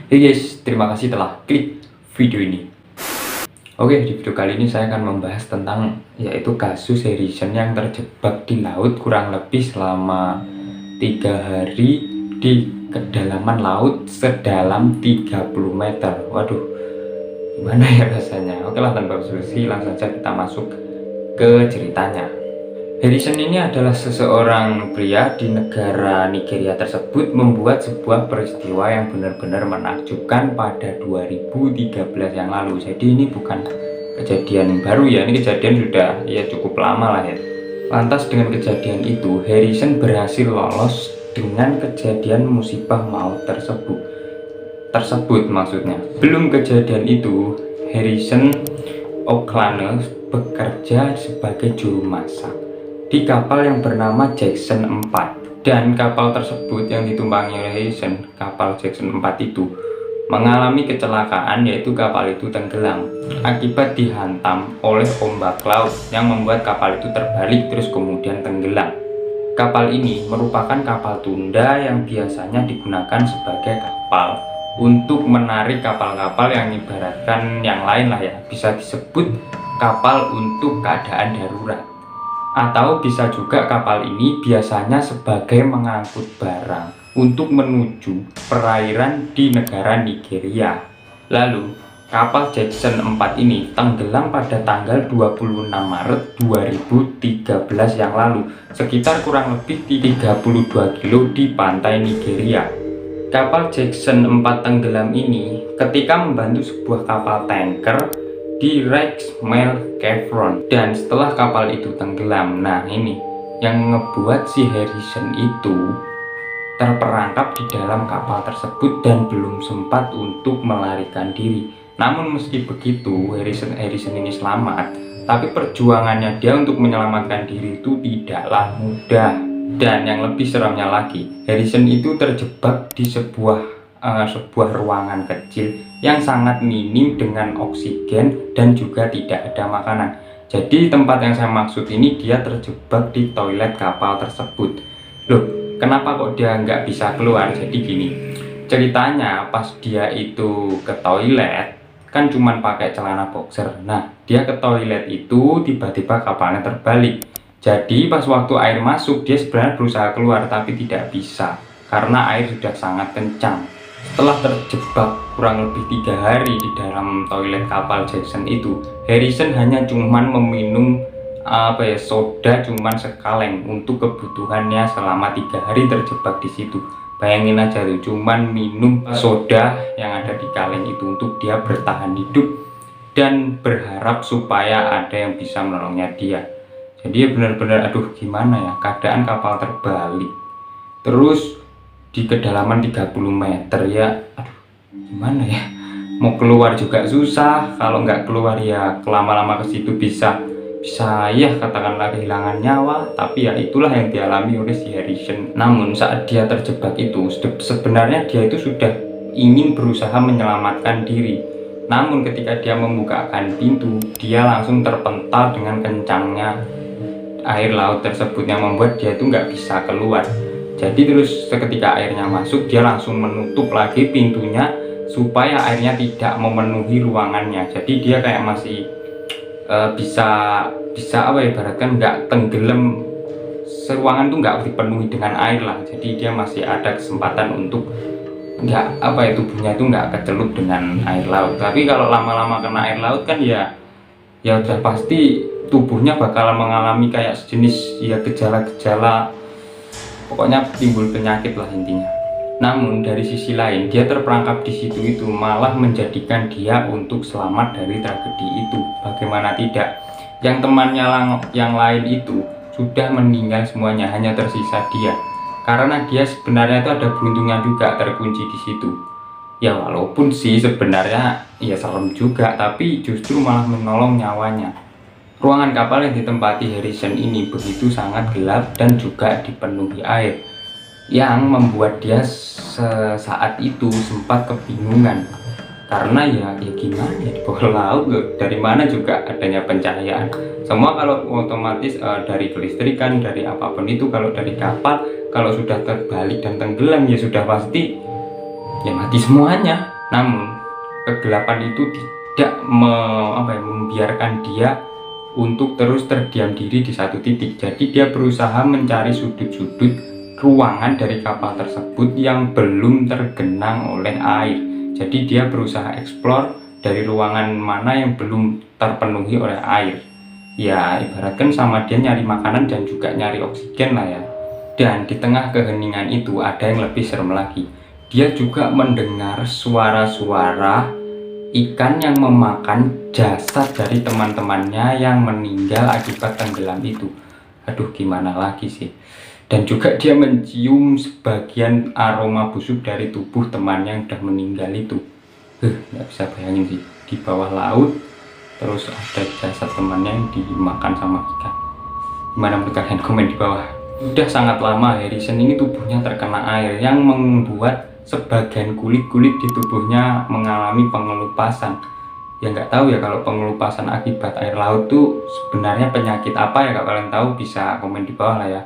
Hey guys, terima kasih telah klik video ini. Oke, di video kali ini saya akan membahas tentang yaitu kasus Harrison yang terjebak di laut kurang lebih selama 3 hari di kedalaman laut sedalam 30 meter. Waduh, gimana ya rasanya? Oke lah, tanpa basa-basi langsung saja kita masuk ke ceritanya. Harrison ini adalah seseorang pria di negara Nigeria tersebut membuat sebuah peristiwa yang benar-benar menakjubkan pada 2013 yang lalu. Jadi ini bukan kejadian baru ya, ini kejadian sudah ya cukup lama lah ya. Lantas dengan kejadian itu, Harrison berhasil lolos dengan kejadian musibah maut tersebut maksudnya. Belum kejadian itu, Harrison Oklane bekerja sebagai juru masak di kapal yang bernama Jackson 4, dan kapal tersebut yang ditumpangi oleh Harrison, kapal Jackson 4 itu mengalami kecelakaan, yaitu kapal itu tenggelam akibat dihantam oleh ombak laut yang membuat kapal itu terbalik terus kemudian tenggelam. Kapal ini merupakan kapal tunda yang biasanya digunakan sebagai kapal untuk menarik kapal-kapal yang ibaratkan yang lain lah ya, bisa disebut kapal untuk keadaan darurat. Atau bisa juga kapal ini biasanya sebagai mengangkut barang untuk menuju perairan di negara Nigeria. Lalu, kapal Jackson 4 ini tenggelam pada tanggal 26 Maret 2013 yang lalu, sekitar kurang lebih 32 kilo di pantai Nigeria. Kapal Jackson 4 tenggelam ini ketika membantu sebuah kapal tanker di Rexmel Chevron, dan setelah kapal itu tenggelam, nah ini yang ngebuat si Harrison itu terperangkap di dalam kapal tersebut dan belum sempat untuk melarikan diri. Namun meski begitu, Harrison ini selamat, tapi perjuangannya dia untuk menyelamatkan diri itu tidaklah mudah. Dan yang lebih seramnya lagi, Harrison itu terjebak di sebuah ruangan kecil yang sangat minim dengan oksigen dan juga tidak ada makanan. Jadi tempat yang saya maksud ini dia terjebak di toilet kapal tersebut. Loh, kenapa kok dia nggak bisa keluar? Jadi gini, ceritanya pas dia itu ke toilet kan cuman pakai celana boxer. Nah, dia ke toilet itu tiba-tiba kapalnya terbalik. Jadi pas waktu air masuk dia sebenarnya berusaha keluar tapi tidak bisa karena air sudah sangat kencang. Setelah terjebak kurang lebih 3 hari di dalam toilet kapal Jackson itu, Harrison hanya cuman meminum soda cuman sekaleng untuk kebutuhannya selama 3 hari terjebak di situ. Bayangin aja tuh, cuman minum soda yang ada di kaleng itu untuk dia bertahan hidup dan berharap supaya ada yang bisa menolongnya dia. Jadi ya benar-benar aduh gimana ya, keadaan kapal terbalik. Terus di kedalaman 30 meter ya, aduh gimana ya, mau keluar juga susah. Kalau nggak keluar ya lama-lama ke situ bisa ya katakanlah kehilangan nyawa. Tapi ya itulah yang dialami oleh si Harrison. Namun saat dia terjebak itu sebenarnya dia itu sudah ingin berusaha menyelamatkan diri. Namun ketika dia membukakan pintu, dia langsung terpental dengan kencangnya air laut tersebut yang membuat dia itu nggak bisa keluar. Jadi terus seketika airnya masuk, dia langsung menutup lagi pintunya supaya airnya tidak memenuhi ruangannya. Jadi dia kayak masih bisa ibaratkan nggak tenggelam, ruangan tuh nggak dipenuhi dengan air lah. Jadi dia masih ada kesempatan untuk tubuhnya itu nggak kecelut dengan air laut. Tapi kalau lama-lama kena air laut kan ya udah pasti tubuhnya bakalan mengalami kayak sejenis ya gejala-gejala, pokoknya timbul penyakit lah intinya. Namun dari sisi lain, dia terperangkap di situ itu malah menjadikan dia untuk selamat dari tragedi itu. Bagaimana tidak? Yang temannya yang lain itu sudah meninggal semuanya, hanya tersisa dia. Karena dia sebenarnya itu ada beruntungnya juga terkunci di situ. Ya walaupun sih sebenarnya ya serem juga, tapi justru malah menolong nyawanya. Ruangan kapal yang ditempati Harrison ini begitu sangat gelap dan juga dipenuhi air, yang membuat dia sesaat itu sempat kebingungan. Karena ya gimana ya, di bawah laut loh, dari mana juga adanya pencahayaan. Semua kalau otomatis dari kelistrikan, dari apapun itu, kalau dari kapal, kalau sudah terbalik dan tenggelam ya sudah pasti ya mati semuanya. Namun kegelapan itu tidak membiarkan dia untuk terus terdiam diri di satu titik. Jadi dia berusaha mencari sudut-sudut ruangan dari kapal tersebut yang belum tergenang oleh air. Jadi dia berusaha eksplor dari ruangan mana yang belum terpenuhi oleh air. Ya ibaratkan sama dia nyari makanan dan juga nyari oksigen lah ya. Dan di tengah keheningan itu ada yang lebih serem lagi. Dia juga mendengar suara-suara ikan yang memakan jasad dari teman-temannya yang meninggal akibat tenggelam itu. Aduh gimana lagi sih. Dan juga dia mencium sebagian aroma busuk dari tubuh temannya yang sudah meninggal itu. Nggak bisa bayangin sih, di bawah laut terus ada jasad temannya yang dimakan sama ikan. Gimana menurut kalian? Komen di bawah. Udah sangat lama Harrison ini tubuhnya terkena air yang membuat sebagian kulit-kulit di tubuhnya mengalami pengelupasan. Ya nggak tahu ya kalau pengelupasan akibat air laut tuh sebenarnya penyakit apa ya, kalau kalian tahu bisa komen di bawah lah ya.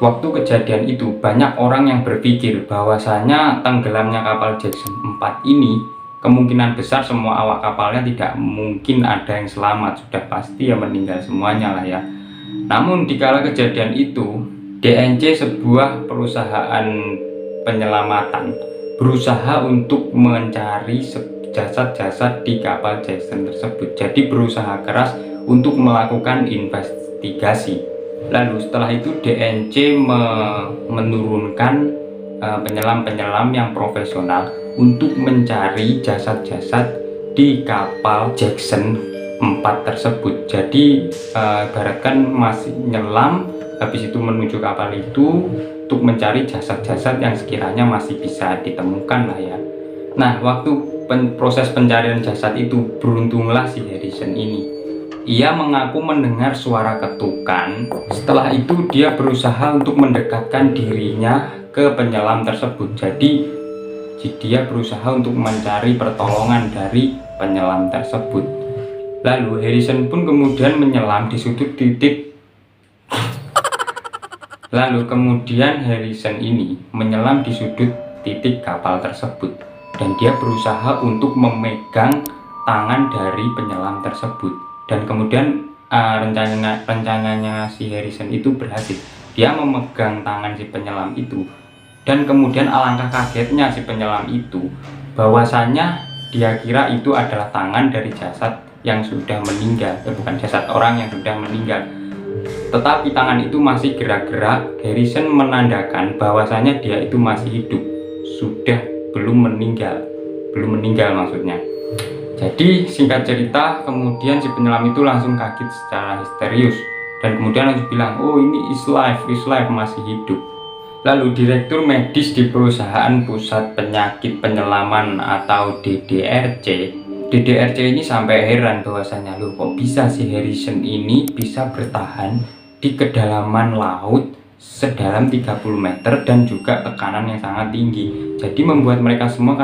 Waktu kejadian itu banyak orang yang berpikir bahwasanya tenggelamnya kapal Jackson 4 ini kemungkinan besar semua awak kapalnya tidak mungkin ada yang selamat, sudah pasti ya meninggal semuanya lah ya. Namun di kala kejadian itu DNC, sebuah perusahaan penyelamatan, berusaha untuk mencari jasad-jasad di kapal Jackson tersebut. Jadi berusaha keras untuk melakukan investigasi. Lalu setelah itu DNC menurunkan penyelam-penyelam yang profesional untuk mencari jasad-jasad di kapal Jackson 4 tersebut. Jadi ibaratkan masih nyelam, habis itu menuju kapal itu untuk mencari jasad-jasad yang sekiranya masih bisa ditemukan lah ya. Nah waktu proses pencarian jasad itu beruntunglah si Harrison ini. Ia mengaku mendengar suara ketukan. Setelah itu dia berusaha untuk mendekatkan dirinya ke penyelam tersebut. Jadi dia berusaha untuk mencari pertolongan dari penyelam tersebut. Lalu Harrison pun kemudian menyelam di sudut titik. Lalu kemudian Harrison ini menyelam di sudut titik kapal tersebut dan dia berusaha untuk memegang tangan dari penyelam tersebut. Dan kemudian rencananya si Harrison itu berhasil. Dia memegang tangan si penyelam itu dan kemudian alangkah kagetnya si penyelam itu bahwasanya dia kira itu adalah tangan dari jasad yang sudah meninggal, bukan jasad orang yang sudah meninggal. Tetapi tangan itu masih gerak-gerak. Harrison menandakan bahwasanya dia itu masih hidup, sudah belum meninggal maksudnya. Jadi singkat cerita, kemudian si penyelam itu langsung kaget secara histerius dan kemudian langsung bilang, oh ini is life, masih hidup. Lalu direktur medis di perusahaan pusat penyakit penyelaman atau DDRC ini sampai heran bahwasanya loh kok bisa si Harrison ini bisa bertahan di kedalaman laut sedalam 30 meter dan juga tekanan yang sangat tinggi. Jadi membuat mereka semua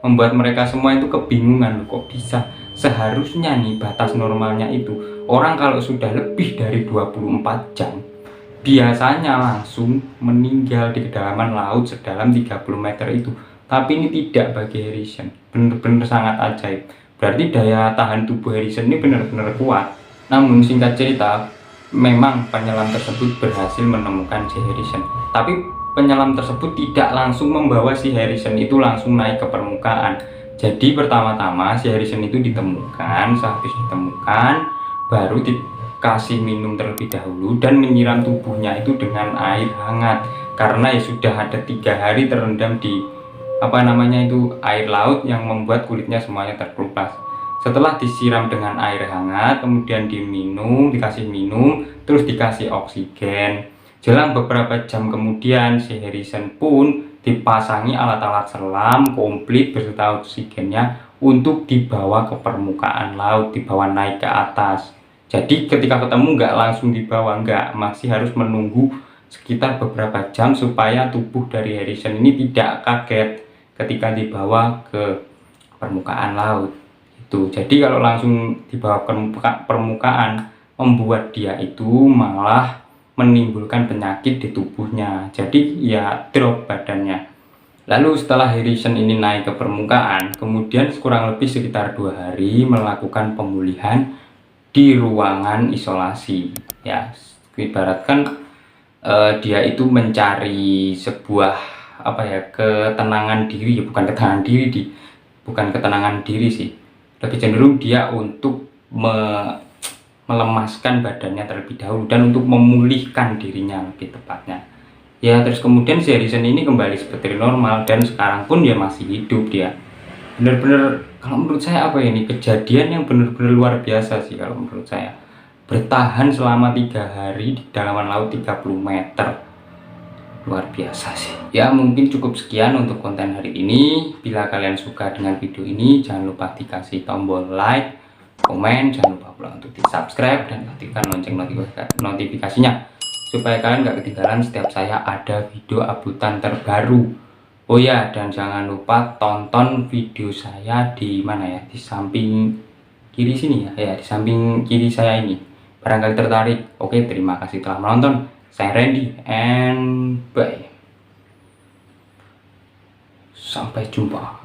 membuat mereka semua itu kebingungan, kok bisa. Seharusnya nih batas normalnya itu orang kalau sudah lebih dari 24 jam biasanya langsung meninggal di kedalaman laut sedalam 30 meter itu. Tapi ini tidak bagi Harrison, benar-benar sangat ajaib. Berarti daya tahan tubuh Harrison ini benar-benar kuat. Namun singkat cerita, memang penyelam tersebut berhasil menemukan si Harrison. Tapi penyelam tersebut tidak langsung membawa si Harrison itu langsung naik ke permukaan. Jadi pertama-tama si Harrison itu ditemukan, sehabis ditemukan baru dikasih minum terlebih dahulu dan menyiram tubuhnya itu dengan air hangat. Karena ya sudah ada 3 hari terendam di air laut yang membuat kulitnya semuanya terkelupas. Setelah disiram dengan air hangat, kemudian dikasih minum, terus dikasih oksigen. Jelang beberapa jam kemudian, si Harrison pun dipasangi alat-alat selam komplit beserta oksigennya untuk dibawa ke permukaan laut, dibawa naik ke atas. Jadi ketika ketemu nggak langsung dibawa, masih harus menunggu sekitar beberapa jam supaya tubuh dari Harrison ini tidak kaget ketika dibawa ke permukaan laut. Jadi kalau langsung dibawa ke permukaan membuat dia itu malah menimbulkan penyakit di tubuhnya. Jadi ya drop badannya. Lalu setelah Harrison ini naik ke permukaan, kemudian kurang lebih sekitar 2 hari melakukan pemulihan di ruangan isolasi. Ya, ibaratkan dia itu mencari sebuah apa ya, ketenangan diri, ya bukan ketenangan diri bukan ketenangan diri sih. Lebih cenderung dia untuk melemaskan badannya terlebih dahulu dan untuk memulihkan dirinya lebih tepatnya. Ya, terus kemudian si Harrison ini kembali seperti normal dan sekarang pun dia masih hidup dia. Bener-bener kalau menurut saya apa ya, ini kejadian yang bener-bener luar biasa sih kalau menurut saya. Bertahan selama 3 hari di kedalaman laut 30 meter. Luar biasa sih. Ya, mungkin cukup sekian untuk konten hari ini. Bila kalian suka dengan video ini, jangan lupa dikasih tombol like, komen, jangan lupa pula untuk di subscribe dan aktifkan lonceng notifikasinya supaya kalian gak ketinggalan setiap saya ada video uploadan terbaru. Oh ya, dan jangan lupa tonton video saya di mana ya, di samping kiri sini ya, di samping kiri saya ini. Barangkali tertarik. Oke, terima kasih telah menonton. Saya Randy and bye. Sampai jumpa.